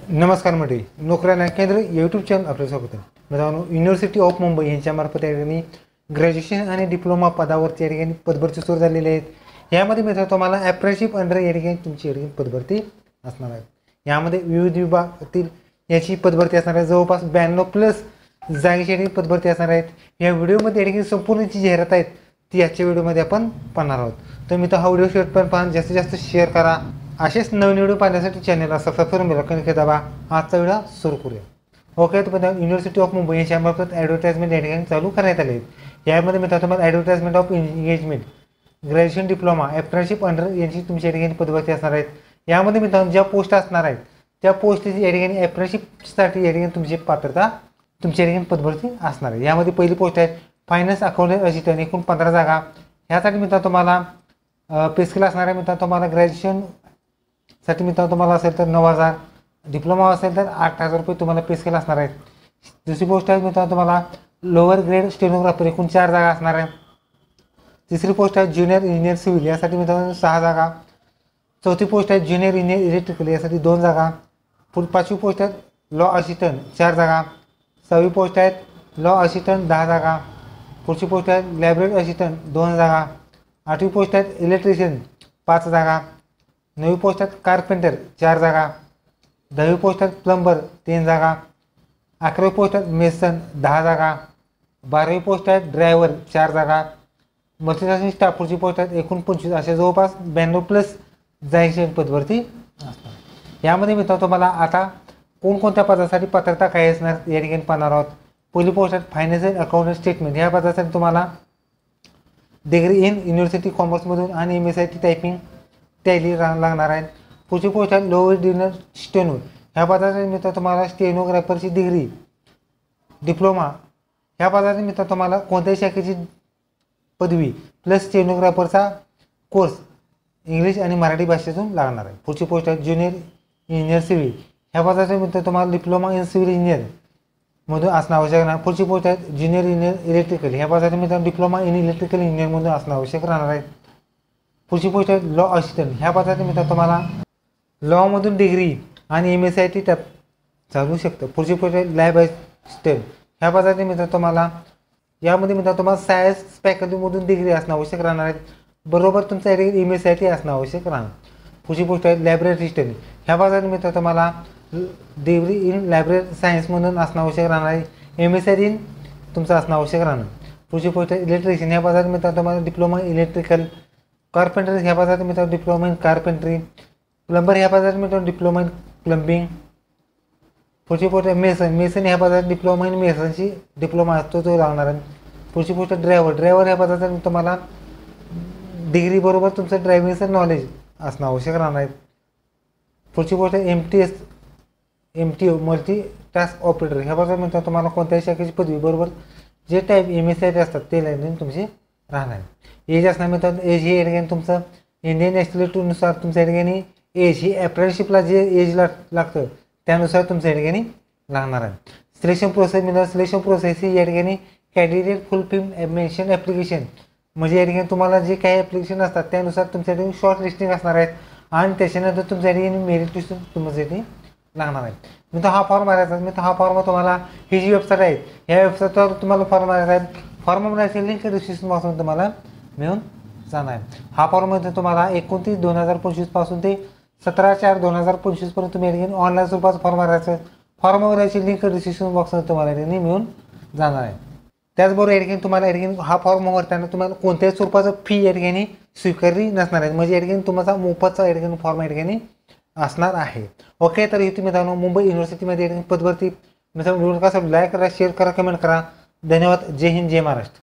नमस्कार मंडळी, नोकऱ्या केंद्र यूट्यूब चॅनल आपलं स्वागत आहे. मित्रांनो, युनिव्हर्सिटी ऑफ मुंबई यांच्यामार्फत या ठिकाणी ग्रॅज्युएशन आणि डिप्लोमा पदावरती या ठिकाणी पदभरती सुरू झालेली आहेत. यामध्ये मित्रांनो तुम्हाला अप्रेंटिसशिप अंडर या ठिकाणी तुमची या ठिकाणी पदभरती असणार आहे. यामध्ये विविध विभागातील याची पदभरती असणार आहे. जवळपास 92+ जागेची या ठिकाणी पदभरती असणार आहेत. या व्हिडिओमध्ये या ठिकाणी संपूर्ण जी जाहिरात आहेत ती आजच्या व्हिडिओमध्ये आपण पाहणार आहोत. तर मित्र, हा व्हिडिओ शेवटपर्यंत पहा, जास्तीत जास्त शेअर करा. असेच नवीन व्हिडिओ पाहण्यासाठी चॅनलला सबस्क्राईब करून बेल आयकॉन दाबा. आजचा व्हिडिओ सुरू करूया. ओके, तर मित्रांनो, युनिव्हर्सिटी ऑफ मुंबई यांच्यामार्फत ॲडव्हर्टाइजमेंट या ठिकाणी चालू करण्यात आले आहेत. यामध्ये मित्रांनो तुम्हाला advertisement of engagement, graduation diploma, apprenticeship under यांची तुमच्या ठिकाणी पदभरती असणार आहेत. यामध्ये मित्रांनो ज्या पोस्ट असणार आहेत त्या पोस्टची या ठिकाणी अप्रेंटिसशिपसाठी या ठिकाणी तुमची पात्रता तुमच्या ठिकाणी पदभरती असणार आहे. यामध्ये पहिली पोस्ट आहे फायनान्स अकाउंटंट असिस्टंट, एकूण 15 जागा. ह्यासाठी मित्रांनो तुम्हाला पे स्केल असणार आहे. मित्रांनो तुम्हाला ग्रॅज्युएशनसाठी मित्रांनो तुम्हाला असेल तर 9,000, डिप्लोमा असेल तर 8,000 रुपये तुम्हाला पे स्केल असणार आहे. दुसरी पोस्ट आहे मित्रांनो तुम्हाला लोअर ग्रेड स्टेनोग्राफर, एकूण 4 जागा असणार आहे. तिसरी पोस्ट आहे ज्युनियर इंजिनियर सिव्हिल, यासाठी मित्रांनो 6 जागा. चौथी पोस्ट आहे ज्युनियर इंजिनियर इलेक्ट्रिकल, यासाठी 2 जागा. पाचवी पोस्ट आहे लॉ असिस्टंट, 4 जागा. 6वी पोस्ट आहेत लॉ असिस्टंट, 10 जागा. पुढची पोस्ट आहे लायब्ररी असिस्टंट, 2 जागा. 8वी पोस्ट आहेत इलेक्ट्रिशियन, 5 जागा. 9वी पोस्ट आहेत कार्पेंटर, 4 जागा. 10वी पोस्ट आहेत प्लंबर, 3 जागा. 11वी पोस्ट आहेत मेसन, 10 जागा. 12वी पोस्ट आहेत ड्रायव्हर, 4 जागा. मल्टीटास्किंग स्टाफ पुढची पोस्ट आहेत एकूण 25, असे जवळपास 92+ जायची पदभरती असणार. यामध्ये मित्रांनो तुम्हाला आता कोणकोणत्या पदासाठी पात्रता काय असणार या ठिकाणी पाहणार आहोत. पहिली पोस्ट आहे फायनान्शियल अकाउंटंट स्टेटमेंट. ह्या पदासाठी तुम्हाला डिग्री इन युनिव्हर्सिटी कॉमर्समधून आणि MSIT टायपिंग टॅली लागणार आहे. पुढची पोस्ट आहे लोअर डिनर स्टेनो. ह्या पदासाठी मित्र तुम्हाला स्टेनोग्राफरची डिग्री, डिप्लोमा. ह्या पदासाठी मित्र तुम्हाला कोणत्याही शाखेची पदवी प्लस स्टेनोग्राफरचा कोर्स इंग्लिश आणि मराठी भाषेतून लागणार आहे. पुढची पोस्ट आहे ज्युनियर इंजिनियर सिव्हिल. ह्या पदासाठी मित्र तुम्हाला डिप्लोमा इन सिव्हिल इंजिनियर मधून असणं आवश्यक नाही. पुढची पोस्ट आहे ज्युनियर इंजिनियर इलेक्ट्रिकल. ह्या पदासाठी मित्रांनो डिप्लोमा इन इलेक्ट्रिकल इंजिनियरमधून असणं आवश्यक राहणार आहे. पुढची पोस्ट आहे लॉ असिस्टंट. ह्या पदासाठी मित्रांनो तुम्हाला लॉमधून डिग्री आणि MSIT टॅप चालू शकतं. पुढची पोस्ट आहे लॅब असिस्टंट. ह्या पदासाठी मित्रांनो तुम्हाला यामध्ये मित्रांनो तुम्हाला सायन्स फॅकल्टीमधून डिग्री असणं आवश्यक राहणार आहे. बरोबर तुमचा MSIT असणं आवश्यक राहणार. पुढची पोस्ट आहे लायब्ररी असिस्टंट. ह्या पदासाठी मित्रांनो तुम्हाला डिग्री इन लायब्ररी सायन्समधून असणं आवश्यक राहणार आहे. MSIT इन तुमचं असणं आवश्यक राहणार. पुढची पोस्ट आहे इलेक्ट्रिशियन. ह्या पदासाठी मित्रांनो तुम्हाला डिप्लोमा इलेक्ट्रिकल. कार्पेंटर ह्या पदासाठी मित्रांनो डिप्लोमा इन कार्पेंट्री. प्लंबर ह्या पदासाठी मित्रांनो डिप्लोमा इन प्लंबिंग. पुढची पोस्ट आहे मेसन ह्या पदासाठी डिप्लोमा इन मेसनची डिप्लोमा असतो तो लागणार आहे. पुढची पोस्ट आहे ड्रायव्हर ह्या पदासाठी तुम्हाला डिग्री बरोबर तुमचं ड्रायव्हिंगचं नॉलेज असणं आवश्यक राहणार आहे. पुढची गोष्ट आहे MTO मल्टी टास्क ऑपरेटर. ह्या पदासाठी मित्रांनो तुम्हाला कोणत्याही शाखेची पदवी बरोबर जे टाईप MSIT असतात ते लाईन तुमचे राहणार. एज असणार मित्रांनो, एज ही या ठिकाणी तुमचं इंडियन नॅशनॅलिटीनुसार तुमच्या या ठिकाणी एज ही अप्रेंटिसशिपला जे एज लागतं त्यानुसार तुमच्या या ठिकाणी लागणार आहे. सिलेक्शन प्रोसेस मित्रांनो, सिलेक्शन प्रोसेस ही या ठिकाणी कॅन्डिडेट फुलफिल मेन्शन ॲप्लिकेशन, म्हणजे या ठिकाणी तुम्हाला जे काही ॲप्लिकेशन असतात त्यानुसार तुमच्या ठिकाणी शॉर्ट लिस्टिंग असणार आहेत आणि त्याच्यानंतर तुमच्या ठिकाणी मेरिट लिस्ट तुमच्यासाठी लागणार आहे. मित्र हा फॉर्म भरायचा. मित्र हा फॉर्म तुम्हाला ही जी वेबसाईट आहे ह्या वेबसाईटवर तुम्हाला फॉर्म भरायचा आहे. फॉर्म भरायची लिंक डिस्क्रिप्शन बॉक्समध्ये तुम्हाला मिळून जाणार आहे. हा फॉर्ममध्ये तुम्हाला 29/2025 पासून ते 17/4/2025 पर्यंत तुम्ही या ठिकाणी ऑनलाईन स्वरूपात फॉर्म भरायचा आहे. फॉर्म भरायची लिंक डिस्क्रिप्शन बॉक्समध्ये तुम्हाला या ठिकाणी मिळून जाणार आहे. त्याचबरोबर या ठिकाणी तुम्हाला या ठिकाणी हा फॉर्म भरताना तुम्हाला कोणत्याही स्वरूपाचं फी या ठिकाणी स्वीकारली नसणार आहे. म्हणजे या ठिकाणी तुमचा मोफतचा या ठिकाणी फॉर्म या ठिकाणी असणार आहे. ओके, तर इथे मित्रांनो मुंबई युनिव्हर्सिटीमध्ये या ठिकाणी पदभरती मित्रांनो व्हिडिओ कसा लाईक करा, शेअर करा, कमेंट करा. धन्यवाद. जय हिंद, जय महाराष्ट्र.